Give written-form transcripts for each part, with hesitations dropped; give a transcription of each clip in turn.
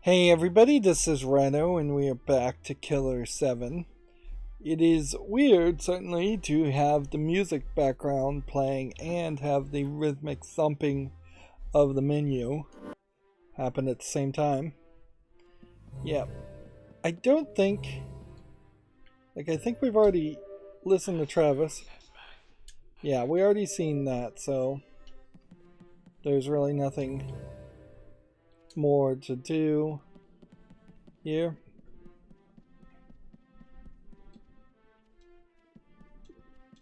Hey everybody, this is Rydo and we are back to Killer 7. It is weird, certainly, to have the music background playing and have the rhythmic thumping of the menu happen at the same time. Yeah, I don't think... I think we've already listened to Travis. Yeah, we already seen that, so there's really nothing more to do here.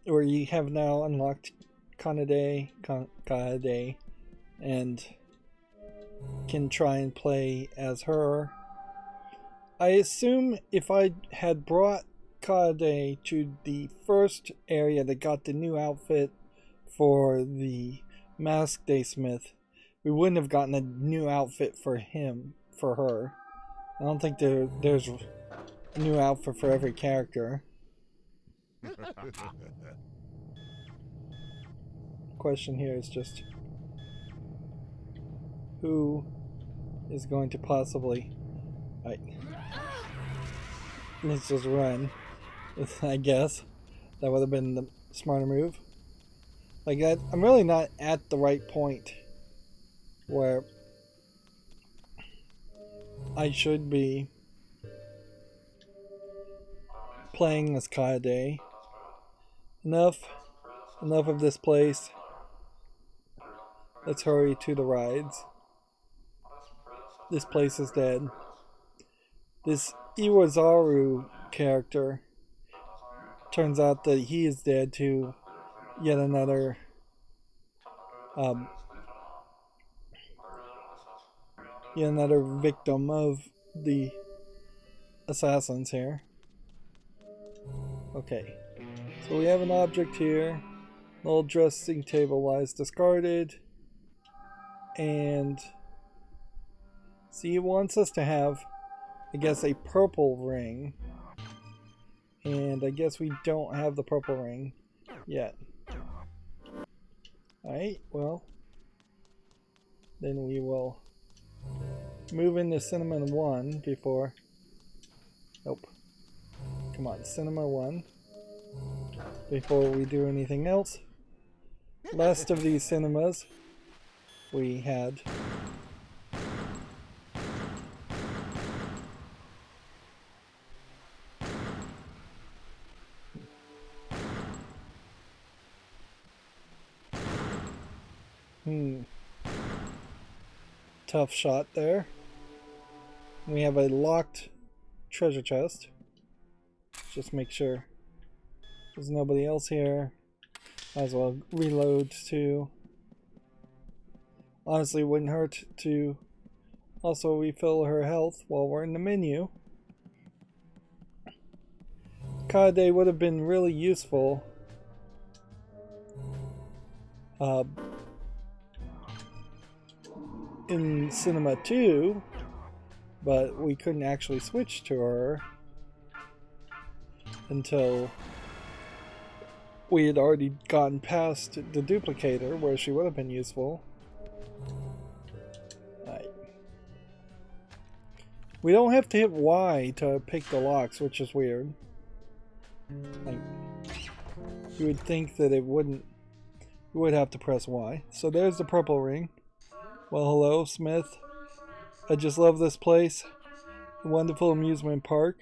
We have now unlocked Kaede, and can try and play as her. I assume if I had brought Kaede to the first area that got the new outfit for the Mask Day Smith, we wouldn't have gotten a new outfit for her. I don't think there's a new outfit for every character. Question here is just who is going to possibly... let's just run. I guess that would have been the smarter move. I'm really not at the right point where I should be playing as Kaede. Enough of this place. Let's hurry to the rides. This place is dead. This Iwazaru character, turns out that he is dead to yet another victim of the assassins here. Okay, so we have an object here. An old dressing table lies discarded. And see, it wants us to have, I guess, a purple ring. And I guess we don't have the purple ring yet. Alright, well, then we will move into Cinema 1 before... Nope. Come on, Cinema 1. Before we do anything else. Last of these cinemas we had. Tough shot there. We have a locked treasure chest. Just make sure there's nobody else here. Might as well reload too. Honestly, it wouldn't hurt to also refill her health while we're in the menu. Kaede would have been really useful. In Cinema 2, but we couldn't actually switch to her until we had already gotten past the duplicator where she would have been useful. Right. We don't have to hit Y to pick the locks, which is weird. You would think that it wouldn't. You would have to press Y. So there's the purple ring. Well, hello, Smith. I just love this place. A wonderful amusement park.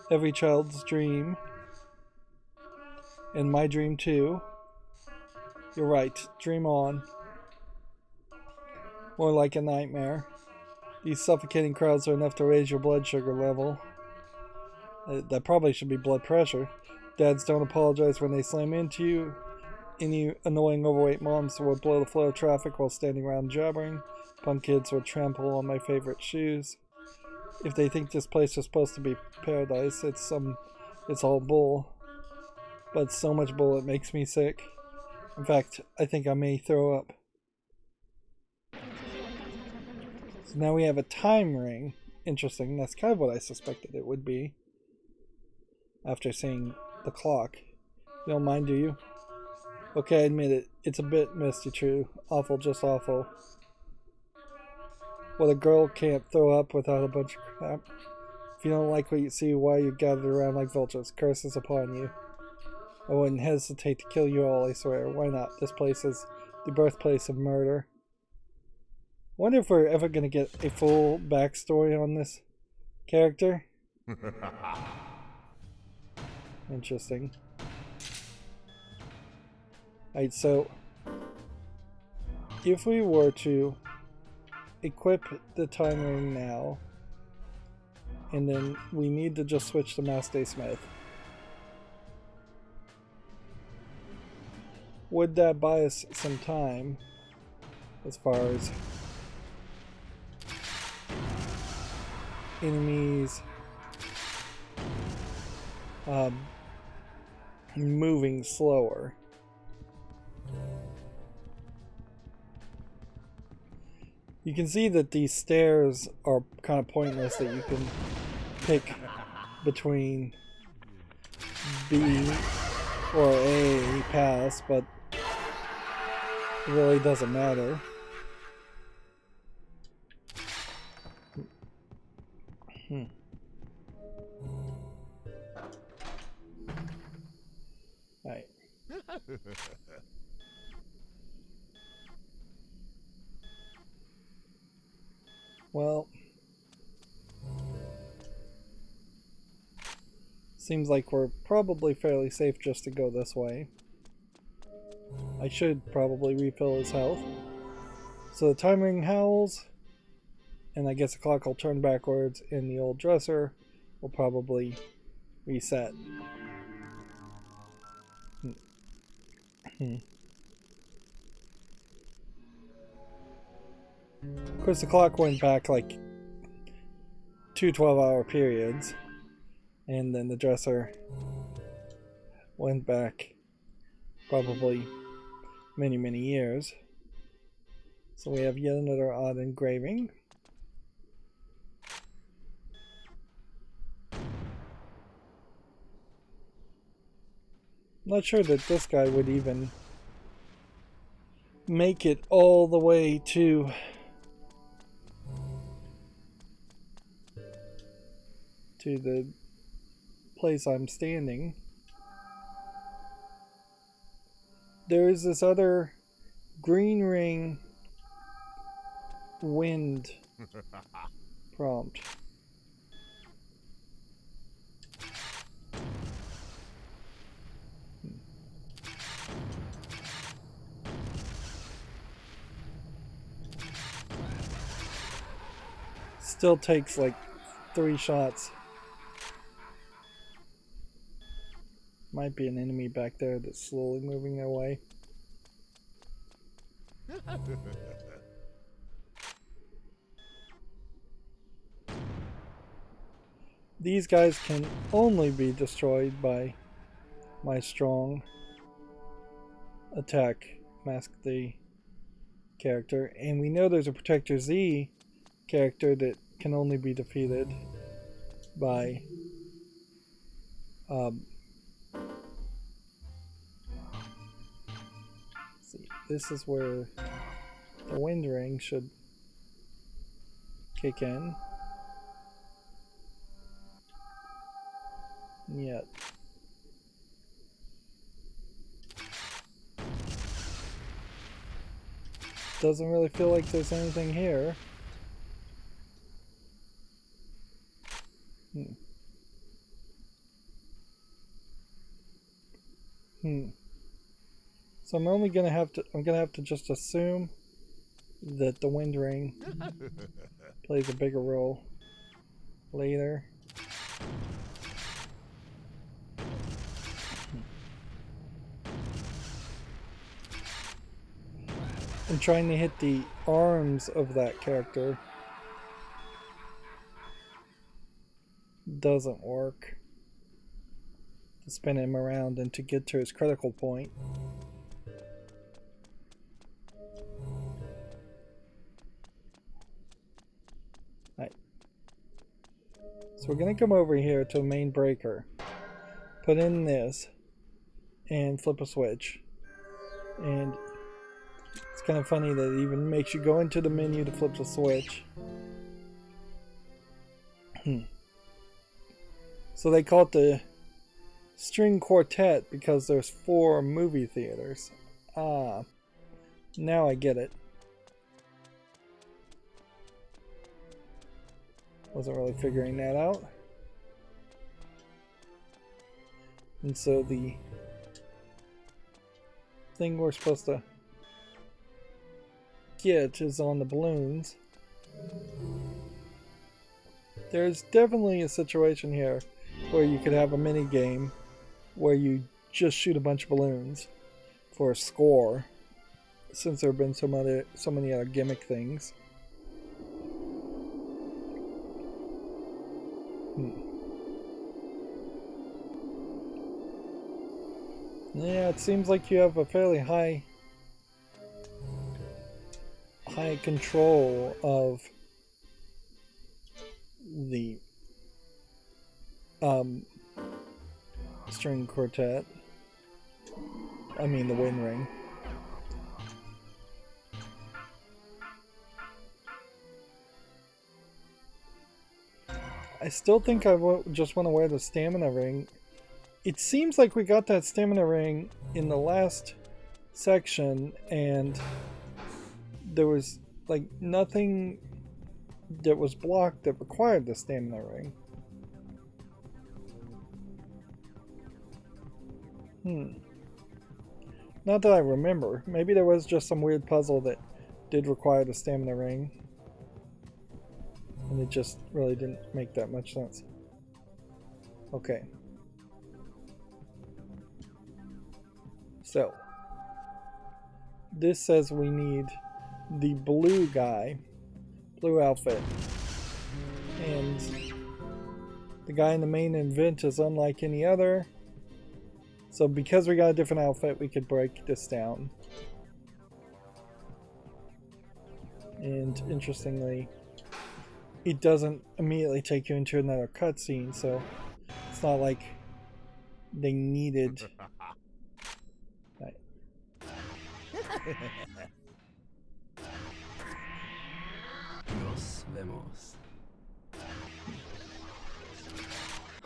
Every child's dream. And my dream too. You're right. Dream on. More like a nightmare. These suffocating crowds are enough to raise your blood sugar level. That probably should be blood pressure. Dads don't apologize when they slam into you. Any annoying overweight moms would blow the flow of traffic while standing around jabbering. Punk kids would trample on my favorite shoes. If they think this place is supposed to be paradise, it's all bull. But so much bull it makes me sick. In fact, I think I may throw up. So now we have a time ring. Interesting, that's kind of what I suspected it would be. After seeing the clock. You don't mind, do you? Okay, I admit it. It's a bit misty, true. Awful, just awful. what a girl can't throw up without a bunch of crap. If you don't like what you see, why you gathered around like vultures? Curses upon you. I wouldn't hesitate to kill you all, I swear. Why not? This place is the birthplace of murder. I wonder if we're ever going to get a full backstory on this character. Interesting. Alright, so if we were to equip the time ring now, and then we need to just switch to Master Smith, would that buy us some time as far as enemies moving slower? You can see that these stairs are kind of pointless, that you can pick between B or A pass, but it really doesn't matter. Alright. Well, seems like we're probably fairly safe just to go this way. I should probably refill his health. So the time ring howls, and I guess the clock will turn backwards, and the old dresser will probably reset. Of course, the clock went back like 2 12-hour periods, and then the dresser went back probably many, many years. So we have yet another odd engraving. Not sure that this guy would even make it all the way to the place I'm standing. There is this other green ring wind prompt. Still takes like 3 shots. Might be an enemy back there that's slowly moving their way. These guys can only be destroyed by my strong attack mask the character, and we know there's a Protector Z character that can only be defeated by see, this is where the wind ring should kick in. Yet doesn't really feel like there's anything here. So I'm only gonna have to just assume that the wind ring plays a bigger role later. And trying to hit the arms of that character doesn't work. To spin him around and to get to his critical point. Right. So we're going to come over here to a main breaker, put in this, and flip a switch. And it's kind of funny that it even makes you go into the menu to flip the switch. So they call it the string quartet because there's 4 movie theaters. Ah, now I get it. Wasn't really figuring that out. And so the thing we're supposed to get is on the balloons. There's definitely a situation here where you could have a mini game where you just shoot a bunch of balloons for a score, since there have been so many other gimmick things. Yeah, it seems like you have a fairly high control of the string quartet. I mean the wind ring. I still think I just want to wear the stamina ring. It seems like we got that stamina ring in the last section, and there was like nothing that was blocked that required the stamina ring. Not that I remember. Maybe there was just some weird puzzle that did require the stamina ring, and it just really didn't make that much sense. Okay. So, this says we need the blue guy, blue outfit. And the guy in the main event is unlike any other. So because we got a different outfit, we could break this down. And interestingly, it doesn't immediately take you into another cutscene, so it's not like they needed... Right. Nos vemos.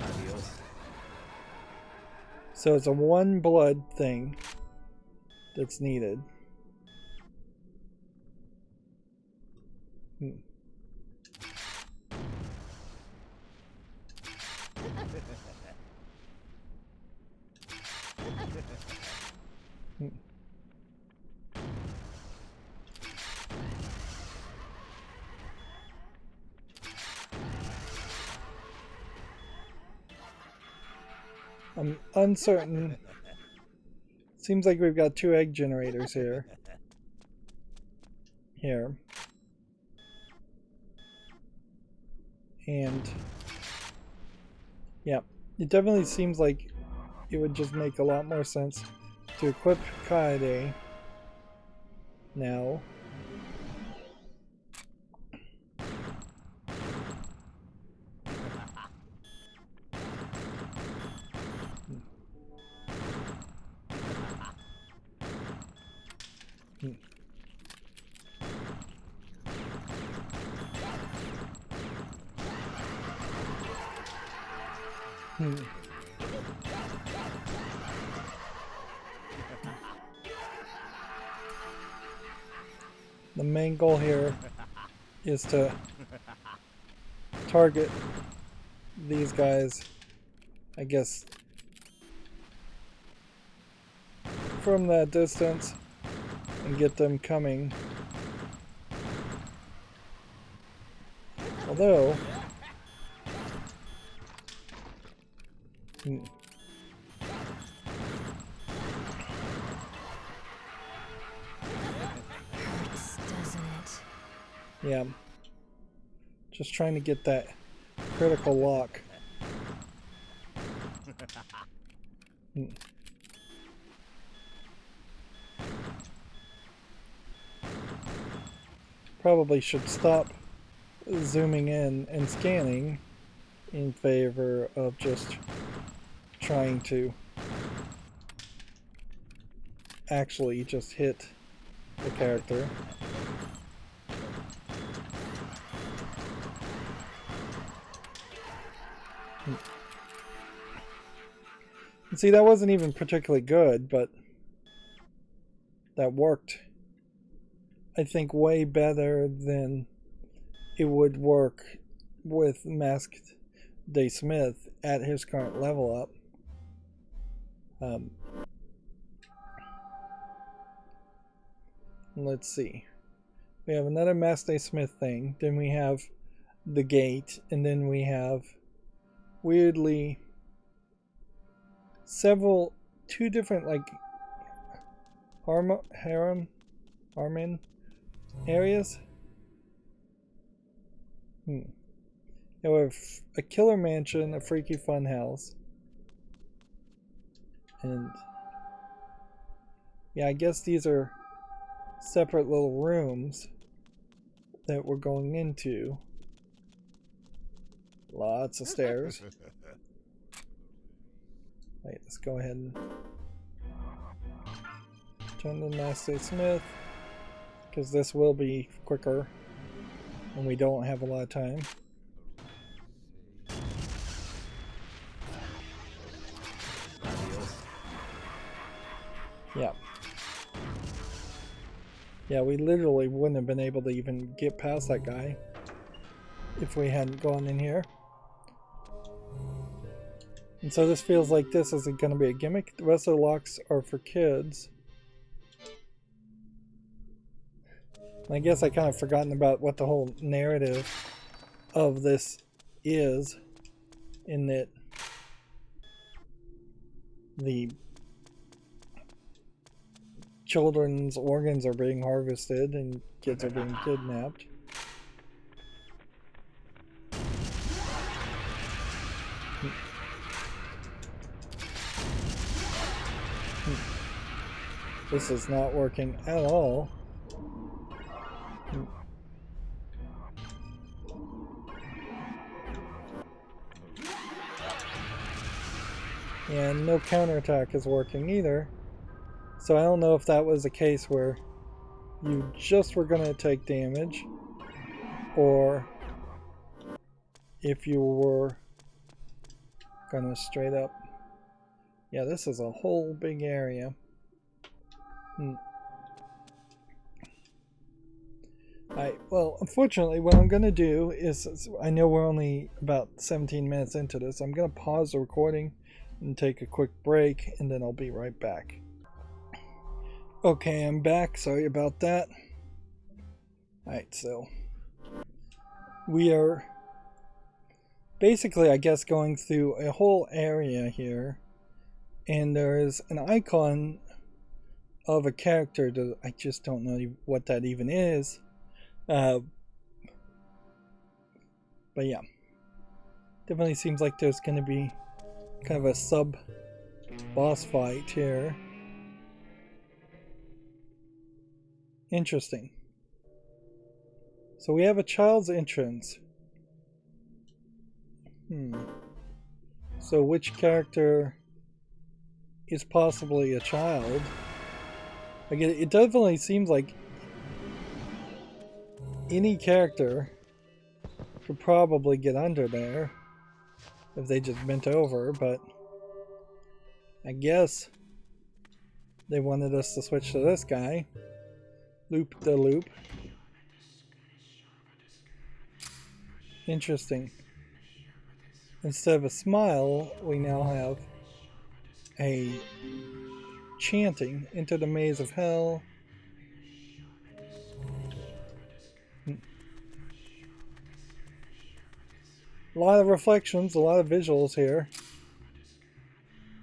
Adios. So it's a 1 blood thing that's needed. I'm uncertain. Seems like we've got 2 egg generators here. And yeah, it definitely seems like it would just make a lot more sense to equip Kaede now. The main goal here is to target these guys, I guess, from that distance and get them coming. Although yeah, just trying to get that critical lock. Probably should stop zooming in and scanning in favor of just trying to actually just hit the character. See, that wasn't even particularly good, but that worked, I think, way better than it would work with Masked Day Smith at his current level up. Let's see. We have another Masked Day Smith thing. Then we have the gate, and then we have, weirdly, two different, like, Harman areas. We have a killer mansion, a freaky fun house, and yeah, I guess these are separate little rooms that we're going into. Lots of stairs. Wait, let's go ahead and turn to Masked Day Smith, because this will be quicker and we don't have a lot of time. Yeah. Yeah, we literally wouldn't have been able to even get past that guy if we hadn't gone in here. And so this feels like this isn't going to be a gimmick. The rest of the locks are for kids. I guess I kind of forgotten about what the whole narrative of this is, in that the children's organs are being harvested and kids are being kidnapped. This is not working at all. And no counterattack is working either. So I don't know if that was a case where you just were going to take damage, or if you were going to straight up... Yeah, this is a whole big area. Well, unfortunately, what I'm going to do is, I know we're only about 17 minutes into this, I'm going to pause the recording and take a quick break, and then I'll be right back. Okay, I'm back. Sorry about that. Alright, so we are basically, I guess, going through a whole area here, and there is an icon of a character that I just don't know what that even is. But yeah, definitely seems like there's going to be kind of a sub boss fight here. Interesting. So we have a child's entrance. So which character is possibly a child? Like it definitely seems like any character could probably get under there if they just bent over, but I guess they wanted us to switch to this guy. Loop the loop. Interesting. Instead of a smile, we now have a chanting into the maze of hell. A lot of reflections, a lot of visuals here.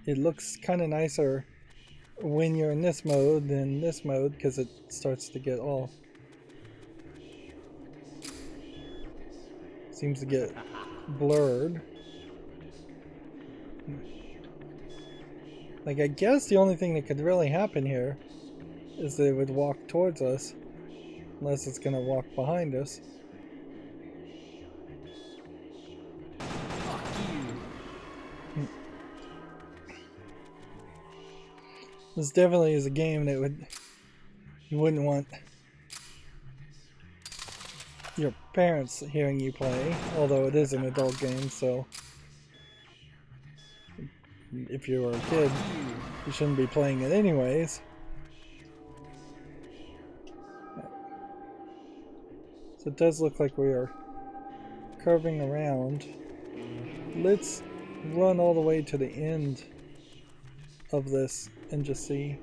It looks kind of nicer when you're in this mode than this mode, because it starts to get all... seems to get blurred. Like, I guess the only thing that could really happen here is they would walk towards us, unless it's gonna walk behind us. This definitely is a game that you wouldn't want your parents hearing you play, although it is an adult game, so if you were a kid, you shouldn't be playing it anyways. So it does look like we are curving around. Let's run all the way to the end of this and just see.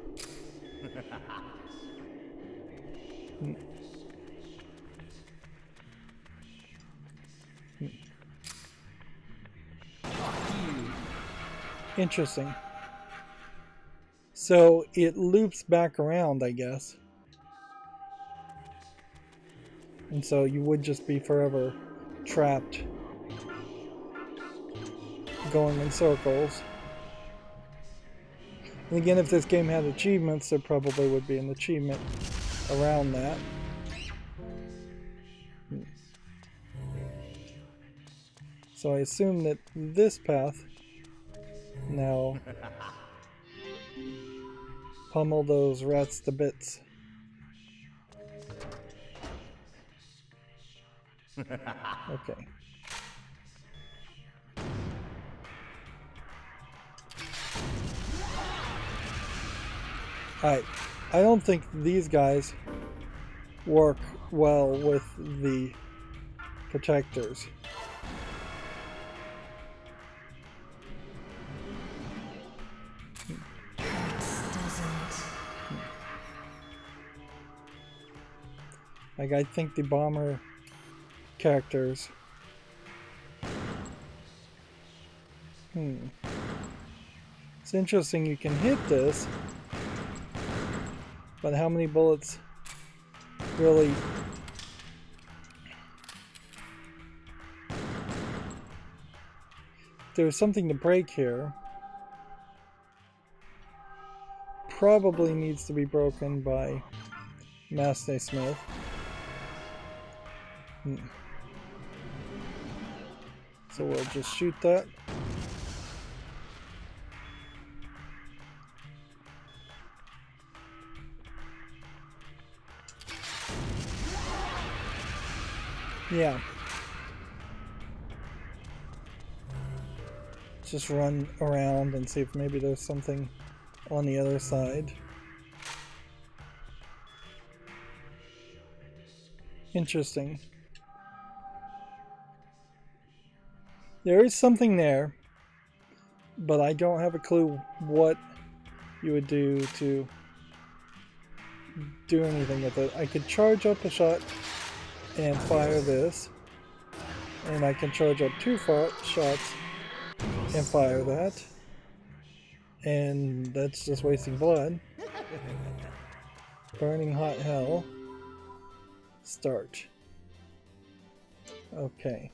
Interesting. So it loops back around, I guess. And so you would just be forever trapped, going in circles. And again, if this game had achievements, there probably would be an achievement around that. So I assume that this path now pummel those rats to bits. Okay. Alright, I don't think these guys work well with the protectors. Like, I think the bomber characters. It's interesting you can hit this, but how many bullets really... There's something to break here. Probably needs to be broken by Master Smith. So we'll just shoot that. Yeah. Just run around and see if maybe there's something on the other side. Interesting. There is something there, but I don't have a clue what you would do to do anything with it. I could charge up a shot and fire this, and I can charge up 2 shots and fire that, and that's just wasting blood. Burning hot hell. Start. Okay.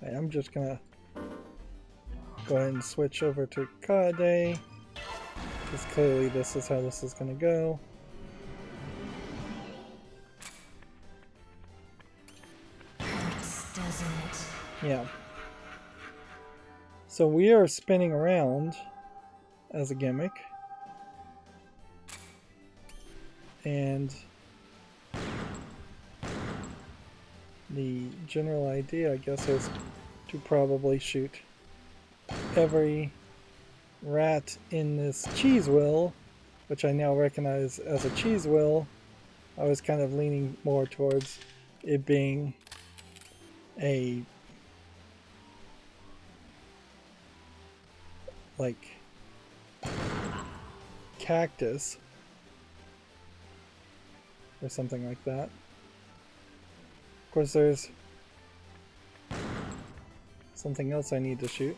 I'm just gonna go ahead and switch over to Kade, because clearly this is how this is gonna go. Yeah. So we are spinning around as a gimmick. And the general idea, I guess, is to probably shoot every rat in this cheese wheel, which I now recognize as a cheese wheel. I was kind of leaning more towards it being a like cactus or something like that. Of course, there's something else I need to shoot.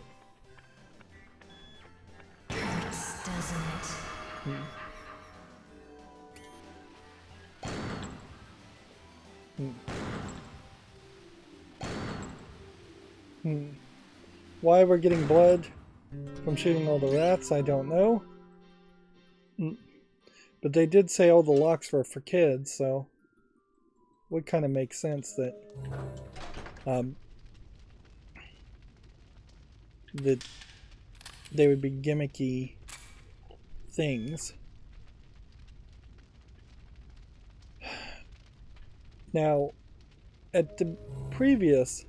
Why we're getting blood from shooting all the rats, I don't know. But they did say all the locks were for kids, so would kind of make sense that that they would be gimmicky things. Now, at the previous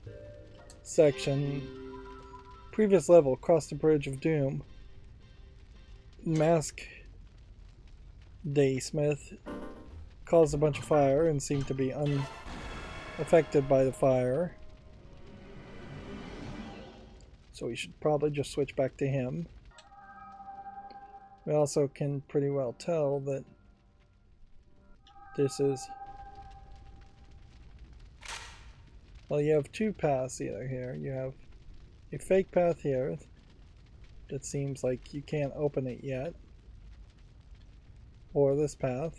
section. Previous level, cross the bridge of doom. Mask Day Smith caused a bunch of fire and seemed to be unaffected by the fire. So we should probably just switch back to him. We also can pretty well tell that this is... Well, you have two paths either here. You have a fake path here that seems like you can't open it yet. Or this path.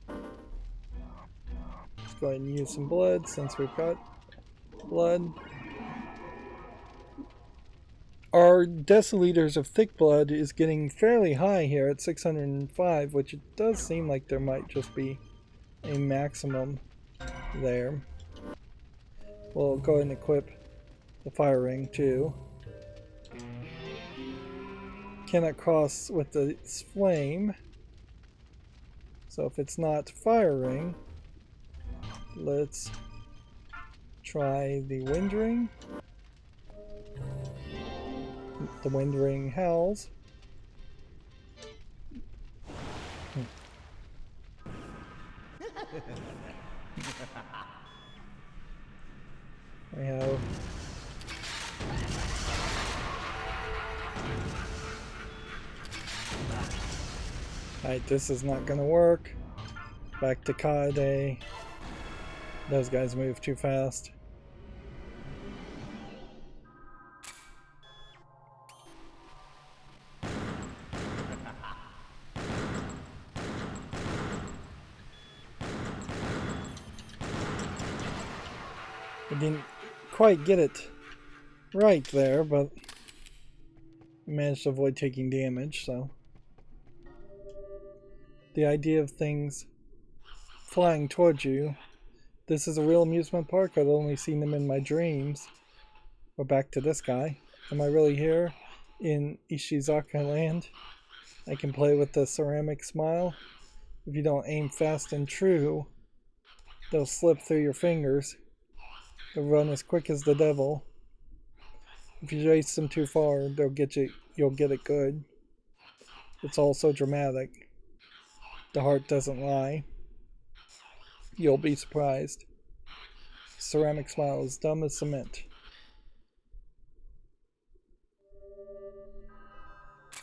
Let's go ahead and use some blood since we've got blood. Our deciliters of thick blood is getting fairly high here at 605, which it does seem like there might just be a maximum there. We'll go ahead and equip the fire ring too. Cannot cross with the flame. So if it's not fire ring, let's try the wind ring. The wind ring howls. We have alright, this is not gonna work. Back to Kaede. Those guys move too fast. I didn't quite get it right there, but I managed to avoid taking damage, so. The idea of things flying towards you. This is a real amusement park. I've only seen them in my dreams. We're back to this guy. Am I really here in Ishizaka land? I can play with the ceramic smile. If you don't aim fast and true, they'll slip through your fingers. They'll run as quick as the devil. If you chase them too far, they'll get you. You'll get it good. It's all so dramatic. The heart doesn't lie. You'll be surprised. Ceramic smile is dumb as cement.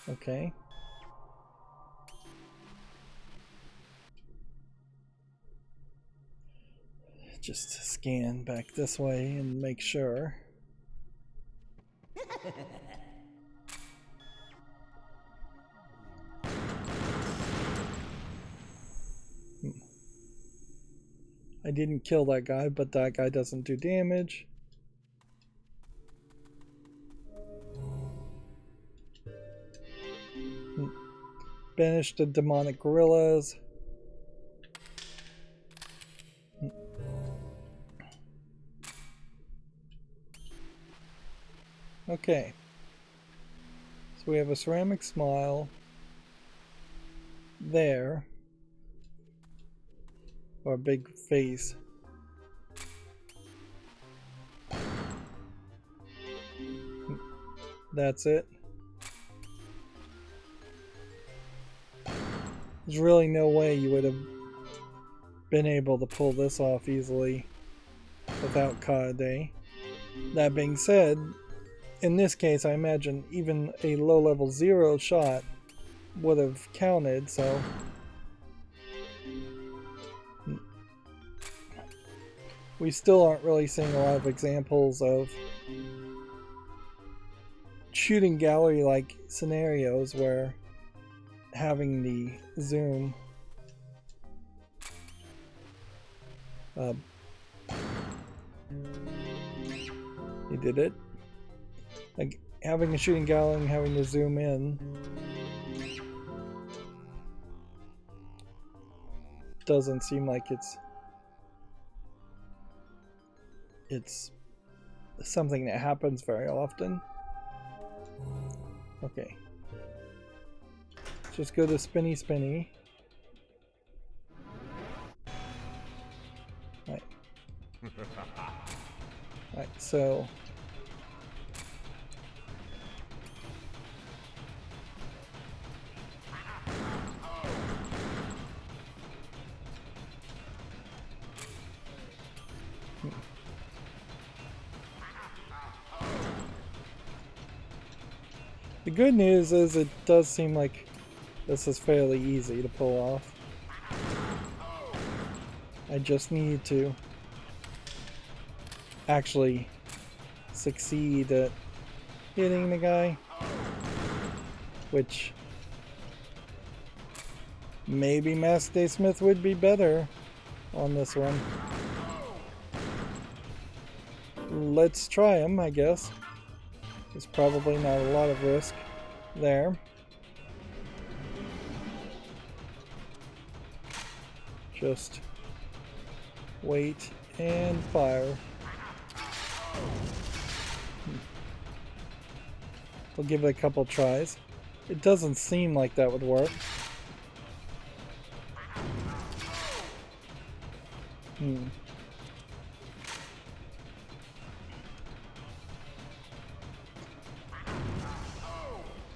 Okay. Just scan back this way and make sure. I didn't kill that guy, but that guy doesn't do damage. Banish the demonic gorillas. Okay. So we have a ceramic smile there. Or a big face. That's it. There's really no way you would have been able to pull this off easily without Kaede. That being said, in this case I imagine even a low level 0 shot would have counted, so we still aren't really seeing a lot of examples of shooting gallery like scenarios where having the zoom you did it. Like having a shooting gallery and having to zoom in doesn't seem like it's something that happens very often. Okay. Just go to spinny spinny. Right. Right, so The good news is it does seem like this is fairly easy to pull off. I just need to actually succeed at hitting the guy, which maybe Mask Day Smith would be better on this one. Let's try him, I guess. There's probably not a lot of risk there. Just wait and fire. We'll give it a couple tries. It doesn't seem like that would work.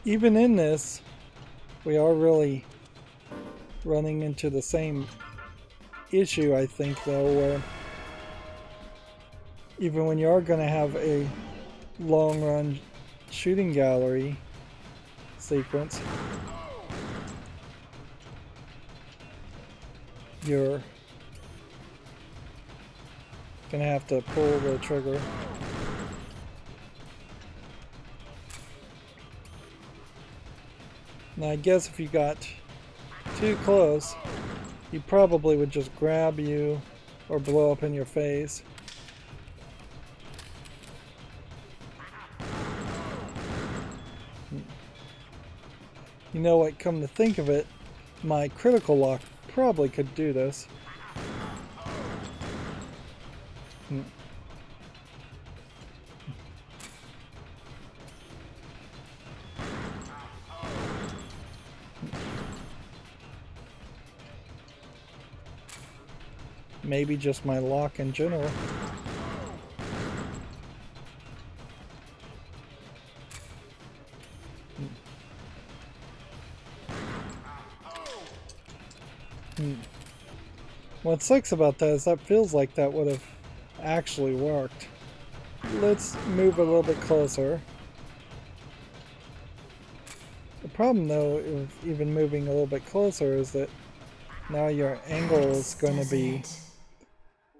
Even in this, we are really running into the same issue, I think, though, where even when you are going to have a long run shooting gallery sequence, you're going to have to pull the trigger. Now, I guess if you got too close, he probably would just grab you or blow up in your face. You know what, come to think of it, my critical lock probably could do this. Maybe just my lock in general. What sucks about that is that feels like that would have actually worked. Let's move a little bit closer. The problem though of even moving a little bit closer is that now your angle is going to be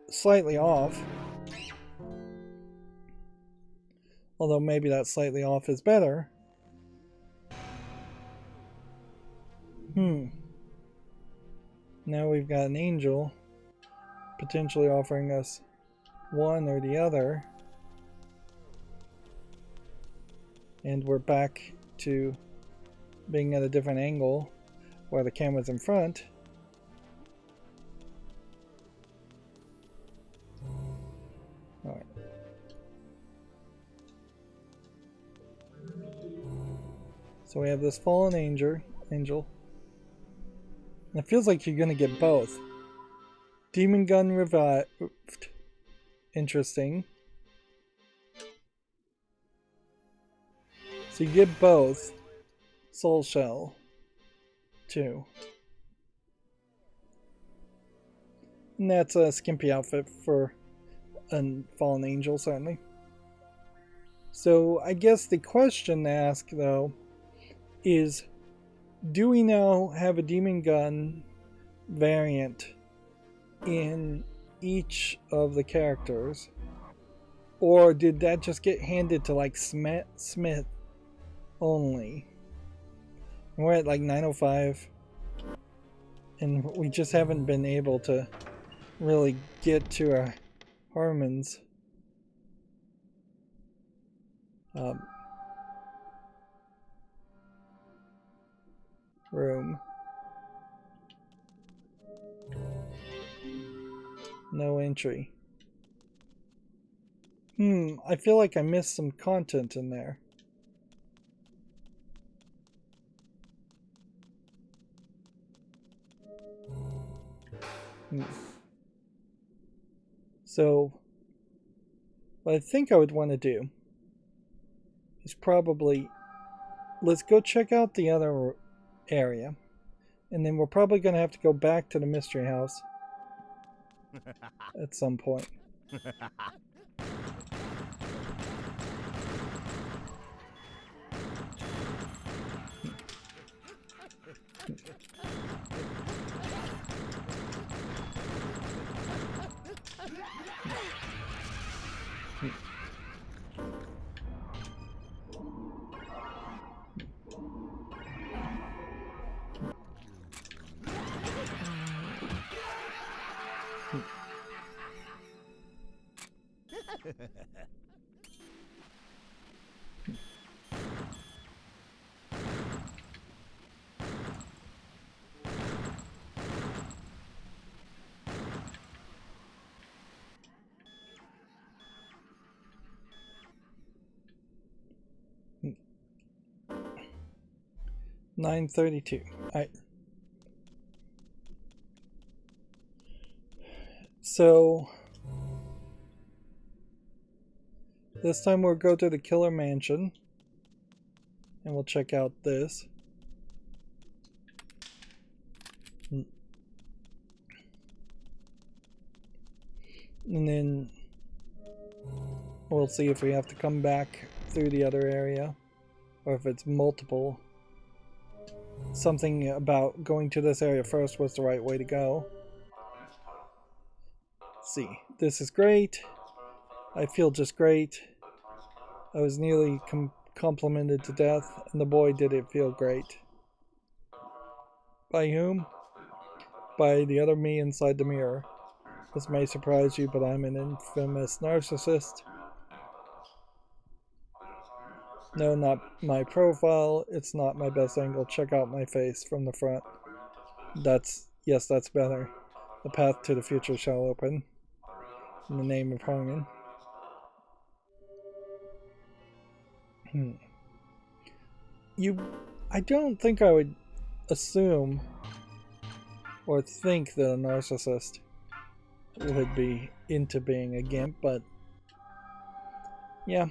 slightly off. Although maybe that slightly off is better. Now we've got an angel potentially offering us one or the other. And we're back to being at a different angle where the camera's in front. Alright. So we have this fallen angel. And it feels like you're going to get both. Demon gun revived. Interesting. So you get both. Soul shell. Too. And that's a skimpy outfit for a fallen angel, certainly. So I guess the question to ask, though, is, do we now have a demon gun variant in each of the characters? Or did that just get handed to like Smith only? And we're at like 9:05 and we just haven't been able to really get to our Harman's room. No entry. I feel like I missed some content in there. So, what I think I would want to do is probably, let's go check out the other area, and then we're probably going to have to go back to the mystery house at some point. 9:32. Alright. So this time we'll go to the killer mansion and we'll check out this. And then we'll see if we have to come back through the other area or if it's multiple. Something about going to this area first was the right way to go. Let's see, this is great. I feel just great. I was nearly complimented to death, and the boy did it feel great. By whom? By the other me inside the mirror. This may surprise you, but I'm an infamous narcissist. No, not my profile. It's not my best angle. Check out my face from the front. Yes, that's better. The path to the future shall open. In the name of Harman. I don't think I would assume or think that a narcissist would be into being a gimp, but yeah,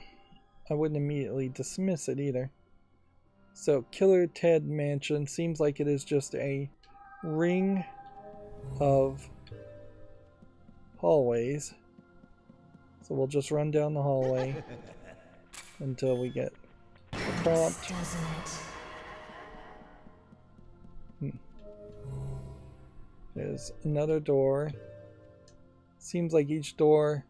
I wouldn't immediately dismiss it either. So, Killer Ted Mansion seems like it is just a ring of hallways. So we'll just run down the hallway until we get the prompt. There's another door. Seems like each door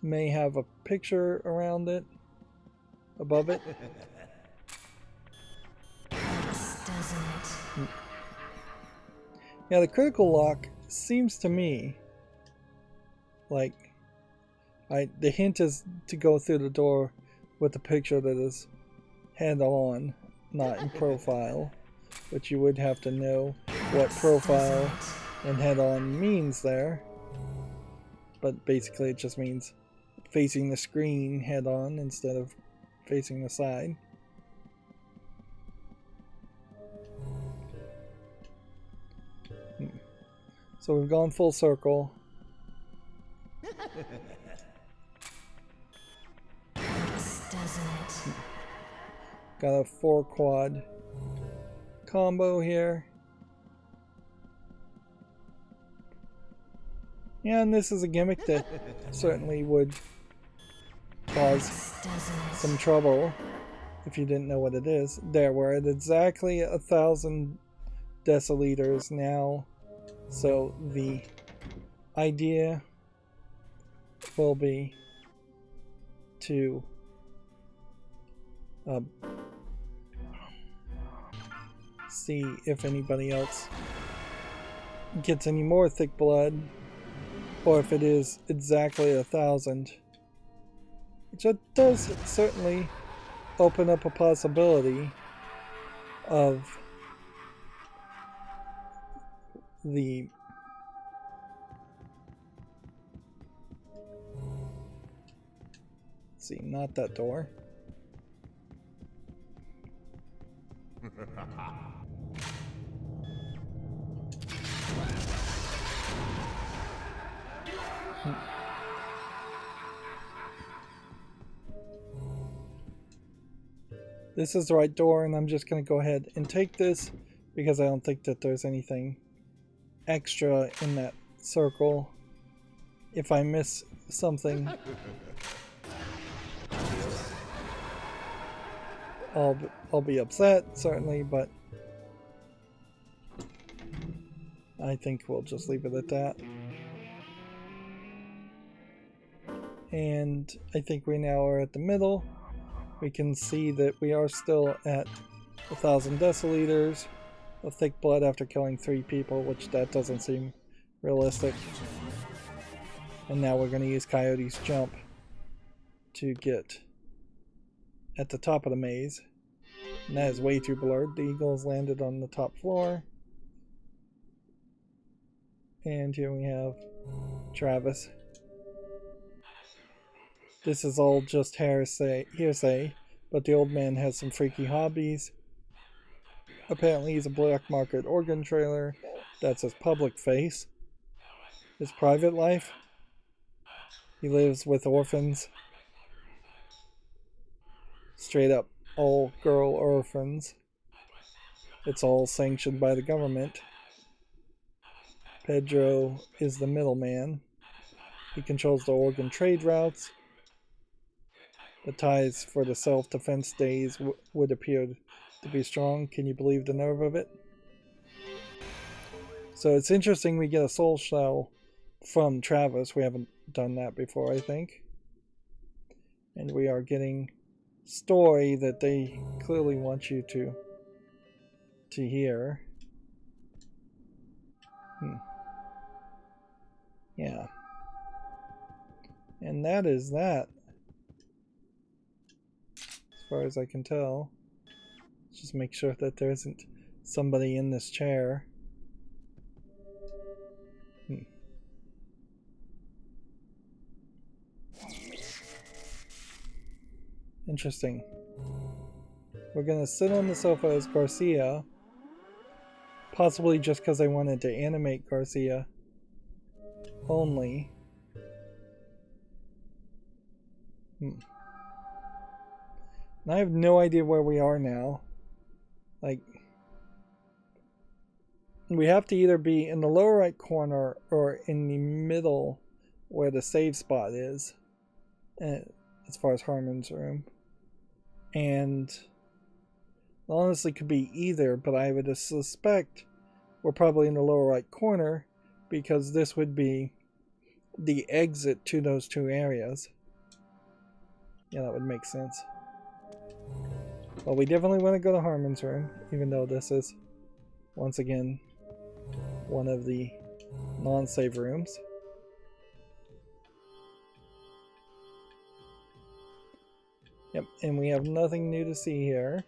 may have a picture around it, above it. Yeah, the critical lock seems to me like the hint is to go through the door with a picture that is head on, not in profile, but you would have to know what profile and head on means there. But basically it just means facing the screen head on instead of facing the side. So we've gone full circle. Got a 4-quad combo here. Yeah, and this is a gimmick that certainly would cause some trouble if you didn't know what it is. There, we're at exactly 1,000 deciliters now. So the idea will be to see if anybody else gets any more thick blood, or if it is exactly 1,000, which it does certainly open up a possibility of the see, not that door. This is the right door, and I'm just going to go ahead and take this because I don't think that there's anything extra in that circle. If I miss something, I'll be upset, certainly, but I think we'll just leave it at that. And I think we now are at the middle. We can see that we are still at 1,000 deciliters of thick blood after killing 3 people, which that doesn't seem realistic. And now we're going to use Coyote's jump to get at the top of the maze. And that is way too blurred. The eagle has landed on the top floor. And here we have Travis. This is all just hearsay, but the old man has some freaky hobbies. Apparently he's a black market organ trailer. That's his public face. His private life? He lives with orphans. Straight up all girl orphans. It's all sanctioned by the government. Pedro is the middleman. He controls the organ trade routes. The ties for the self-defense days would appear to be strong. Can you believe the nerve of it? So it's interesting we get a soul shell from Travis. We haven't done that before, I think. And we are getting story that they clearly want you to hear. Yeah. And that is that. As far as I can tell. Let's just make sure that there isn't somebody in this chair. Interesting. We're gonna sit on the sofa as Garcia. Possibly just because I wanted to animate Garcia only. And I have no idea where we are now. Like, we have to either be in the lower right corner or in the middle where the save spot is, as far as Harman's room. And honestly could be either, but I would suspect we're probably in the lower right corner because this would be the exit to those two areas. Yeah, that would make sense. Well, we definitely want to go to Harman's room, even though this is, once again, one of the non-save rooms. Yep, and we have nothing new to see here.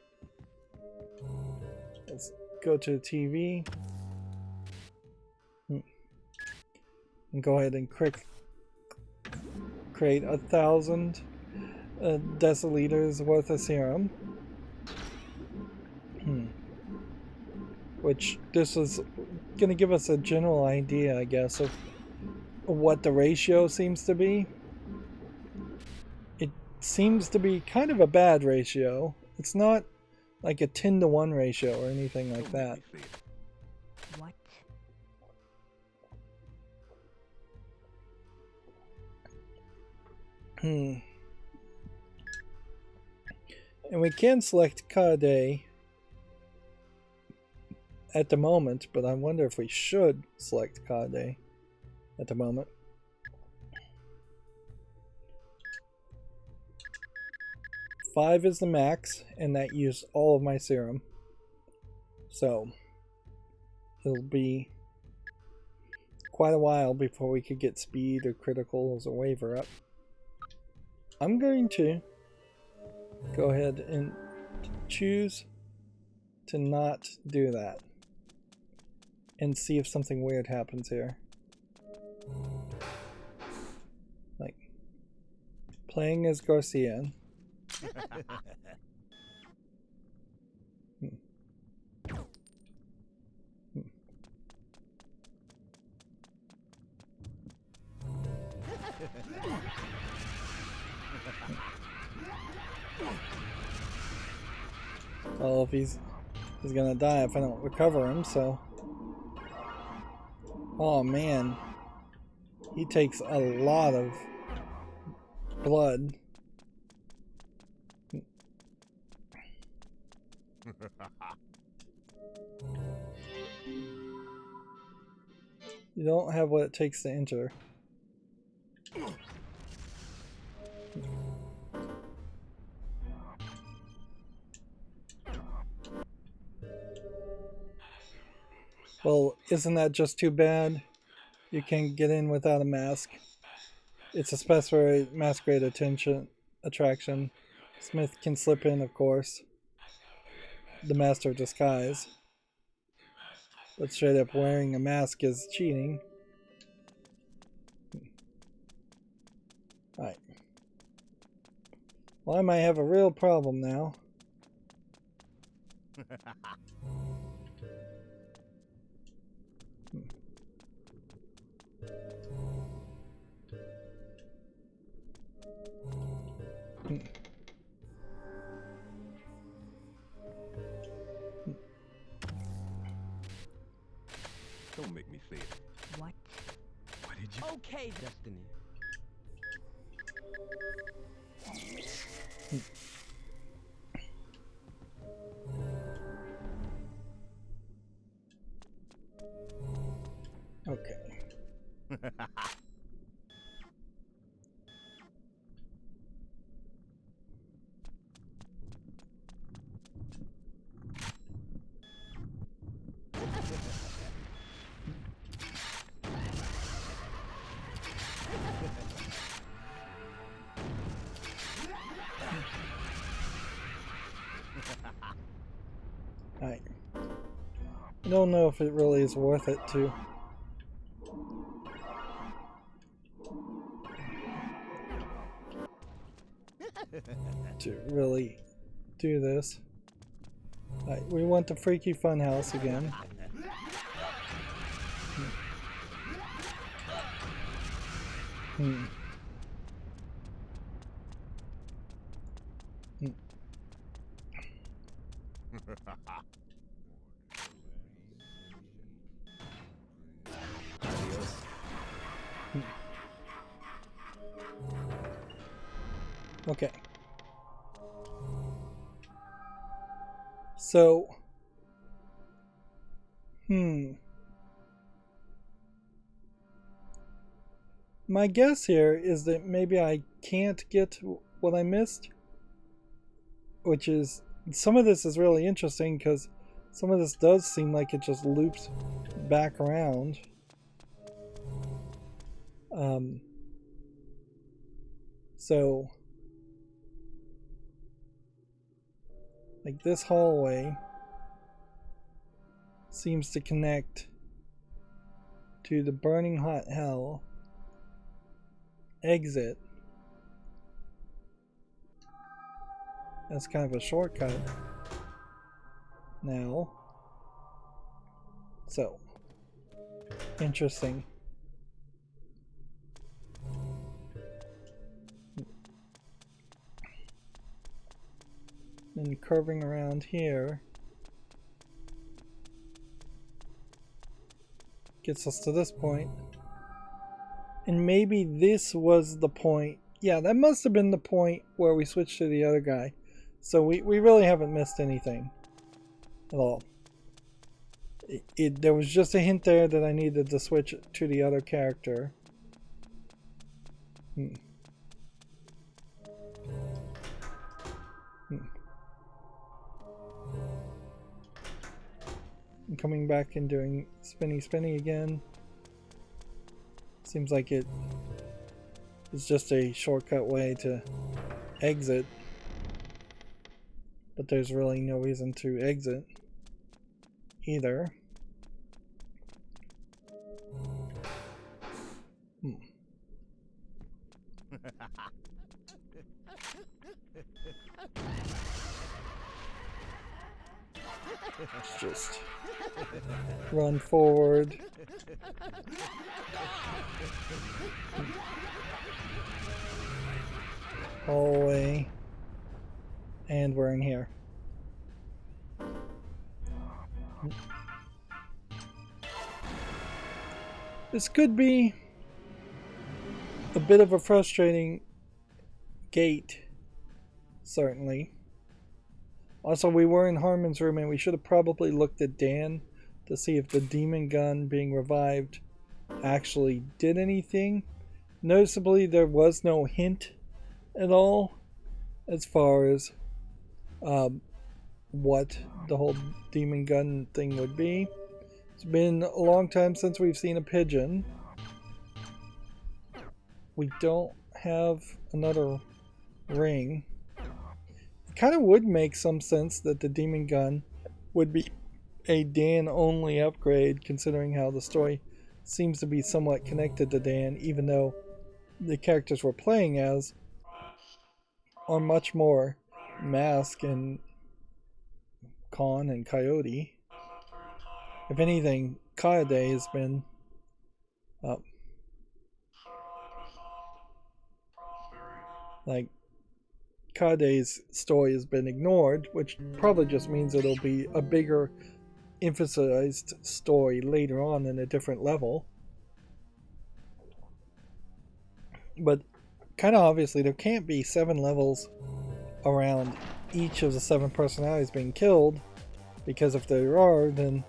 Let's go to the TV. And go ahead and create 1,000 deciliters worth of serum. Which this is going to give us a general idea, I guess, of what the ratio seems to be. It seems to be kind of a bad ratio. It's not like a 10-to-1 ratio or anything like that. What? And we can select Kade at the moment, but I wonder if we should select Kade at the moment. Five is the max, and that used all of my serum. So it'll be quite a while before we could get speed or criticals or waiver up. I'm going to go ahead and choose to not do that and see if something weird happens here. Like playing as Garcia. Well, if he's gonna die if I don't recover him, so. Oh man. He takes a lot of blood. You don't have what it takes to enter. Well, isn't that just too bad? You can't get in without a mask. It's a special masquerade attraction. Smith can slip in, of course. The master of disguise. But straight up wearing a mask is cheating. Alright. Well, I might have a real problem now. Don't make me say it. What? What did you? Okay, Destiny. Okay. Alright. I don't know if it really is worth it to really do this. Alright, we want the freaky funhouse again. Okay. So, my guess here is that maybe I can't get what I missed, which is, some of this is really interesting because some of this does seem like it just loops back around. So, like this hallway seems to connect to the burning hot hell exit. That's kind of a shortcut now. So, interesting. And curving around here gets us to this point. And maybe this was the point. Yeah, that must have been the point where we switched to the other guy. So we really haven't missed anything at all. There was just a hint there that I needed to switch to the other character. And coming back and doing spinny again. Seems like it is just a shortcut way to exit. But there's really no reason to exit either. Let's just run forward. Hallway. And we're in here. This could be a bit of a frustrating gate, certainly. Also, we were in Harman's room and we should have probably looked at Dan to see if the demon gun being revived actually did anything. Noticeably, there was no hint at all as far as what the whole demon gun thing would be. It's been a long time since we've seen a pigeon. We don't have another ring. It kind of would make some sense that the demon gun would be a Dan only upgrade, considering how the story seems to be somewhat connected to Dan, even though the characters we're playing as are much more Mask and Kon and Coyote. If anything, Kaede has been like Kade's story has been ignored, which probably just means it'll be a bigger emphasized story later on in a different level. But kind of obviously there can't be 7 levels around each of the 7 personalities being killed, because if there are, then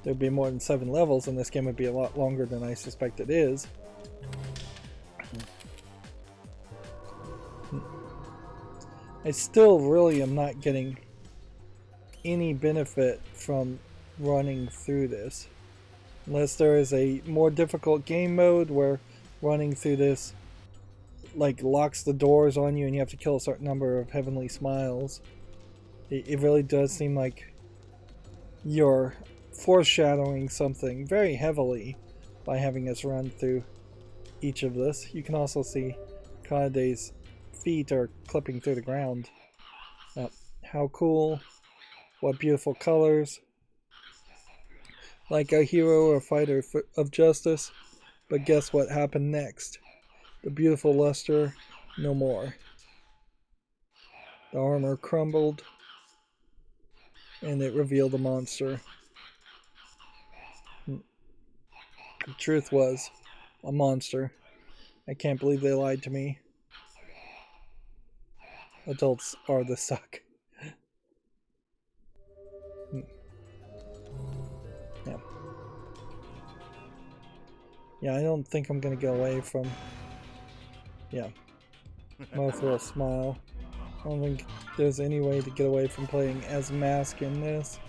there'd be more than 7 levels and this game would be a lot longer than I suspect it is. I still really am not getting any benefit from running through this, unless there is a more difficult game mode where running through this like locks the doors on you and you have to kill a certain number of heavenly smiles. It really does seem like you're foreshadowing something very heavily by having us run through each of this. You can also see Kade's feet are clipping through the ground. How cool. What beautiful colors. Like a hero or fighter of justice. But guess what happened next? The beautiful luster, no more. The armor crumbled, and it revealed a monster. The truth was, a monster. I can't believe they lied to me. Adults are the suck. Yeah. Yeah, I don't think I'm gonna get away from... Yeah. Mouth will smile. I don't think there's any way to get away from playing as Mask in this.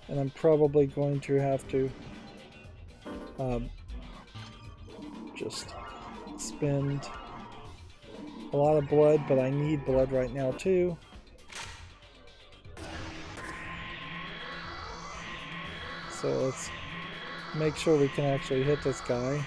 And I'm probably going to have to just spend a lot of blood, but I need blood right now too. So let's make sure we can actually hit this guy.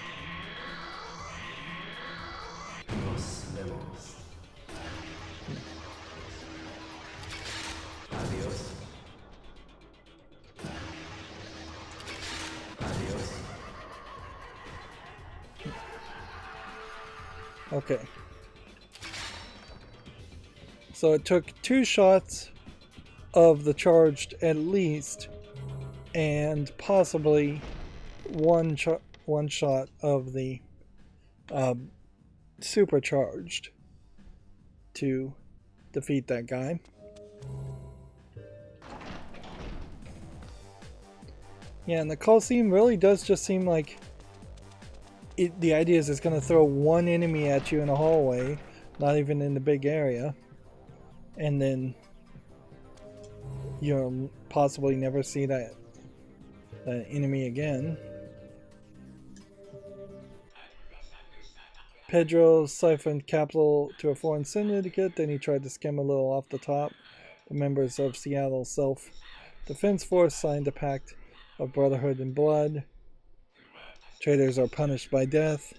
Okay. So it took 2 shots of the charged at least, and possibly one shot of the supercharged to defeat that guy. Yeah, and the Coliseum really does just seem like the idea is it's going to throw one enemy at you in a hallway, not even in the big area, and then you'll possibly never see that enemy again. Pedro siphoned capital to a foreign syndicate, then he tried to skim a little off the top. The members of Seattle's Self-Defense Force signed a pact of brotherhood and blood. Traitors are punished by death.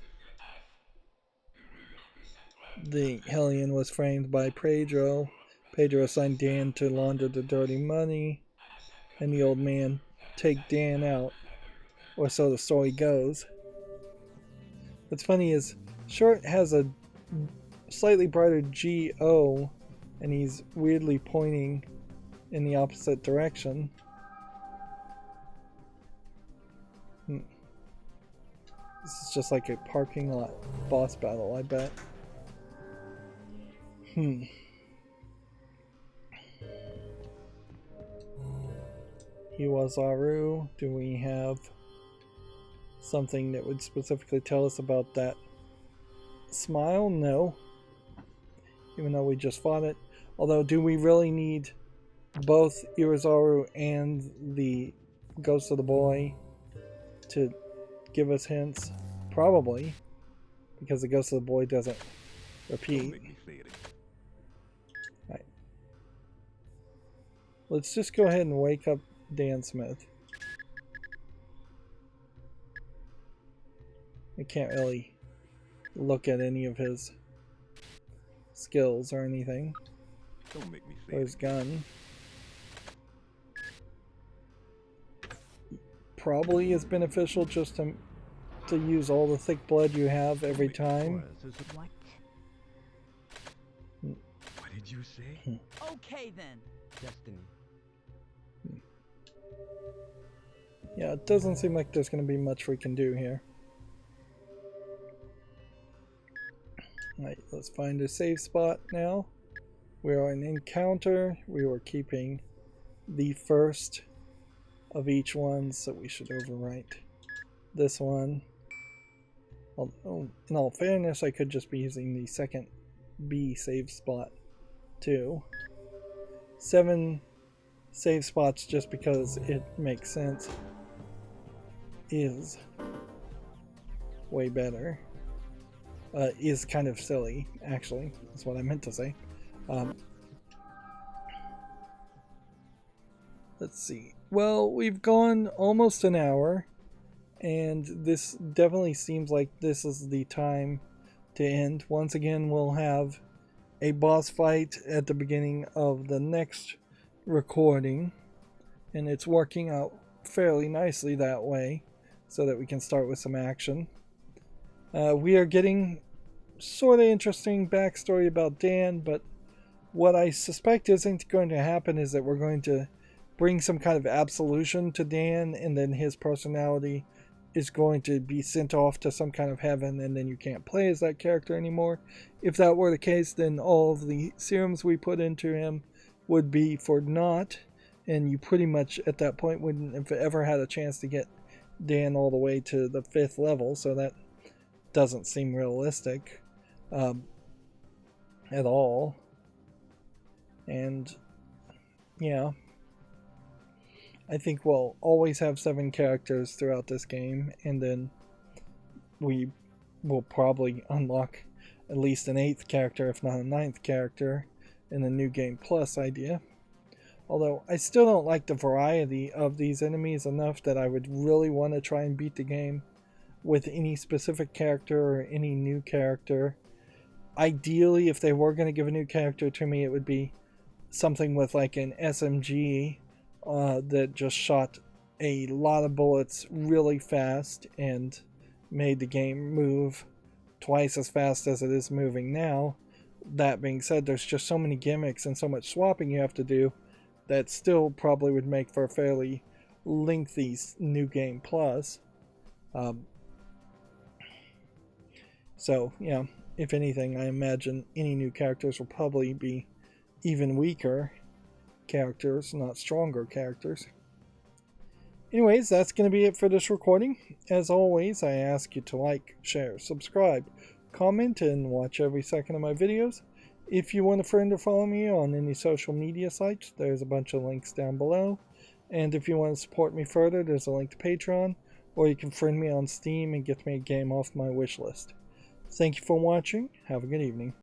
The Hellion was framed by Pedro. Pedro assigned Dan to launder the dirty money, and the old man take Dan out, or so the story goes. What's funny is Short has a slightly brighter GO, and he's weirdly pointing in the opposite direction. This is just like a parking lot boss battle, I bet. Iwazaru, do we have something that would specifically tell us about that smile? No. Even though we just fought it. Although, do we really need both Iwazaru and the Ghost of the Boy to give us hints? Probably. Because the Ghost of the Boy doesn't Don't repeat. make me say it. Let's just go ahead and wake up Dan Smith. I can't really look at any of his skills or anything. Don't make me say Or it. his gun. Probably is beneficial just to use all the thick blood you have every time. What? What did you say? Okay then. Destiny. Yeah, it doesn't seem like there's going to be much we can do here. Alright, let's find a safe spot now. We are in encounter. We were keeping the first of each one, so we should overwrite this one. Although, in all fairness, I could just be using the second B save spot too. 7 save spots just because it makes sense is way better. Is kind of silly, actually. That's what I meant to say. Let's see. Well, we've gone almost an hour, and this definitely seems like this is the time to end. Once again, we'll have a boss fight at the beginning of the next recording, and it's working out fairly nicely that way, so that we can start with some action. We are getting sort of interesting backstory about Dan, but what I suspect isn't going to happen is that we're going to bring some kind of absolution to Dan, and then his personality is going to be sent off to some kind of heaven, and then you can't play as that character anymore. If that were the case, then all of the serums we put into him would be for naught, and you pretty much at that point wouldn't have ever had a chance to get Dan all the way to the 5th level, so that doesn't seem realistic at all. And yeah, I think we'll always have 7 characters throughout this game, and then we will probably unlock at least an 8th character, if not a 9th character, in the New Game Plus idea. Although I still don't like the variety of these enemies enough that I would really want to try and beat the game with any specific character or any new character. Ideally, if they were going to give a new character to me, it would be something with like an SMG that just shot a lot of bullets really fast and made the game move twice as fast as it is moving now. That being said, there's just so many gimmicks and so much swapping you have to do that still probably would make for a fairly lengthy New Game Plus. So, yeah, if anything, I imagine any new characters will probably be even weaker characters, not stronger characters. Anyways, that's going to be it for this recording. As always, I ask you to like, share, subscribe, comment, and watch every second of my videos. If you want a friend or follow me on any social media sites, there's a bunch of links down below. And if you want to support me further, there's a link to Patreon, or you can friend me on Steam and get me a game off my wish list. Thank you for watching. Have a good evening.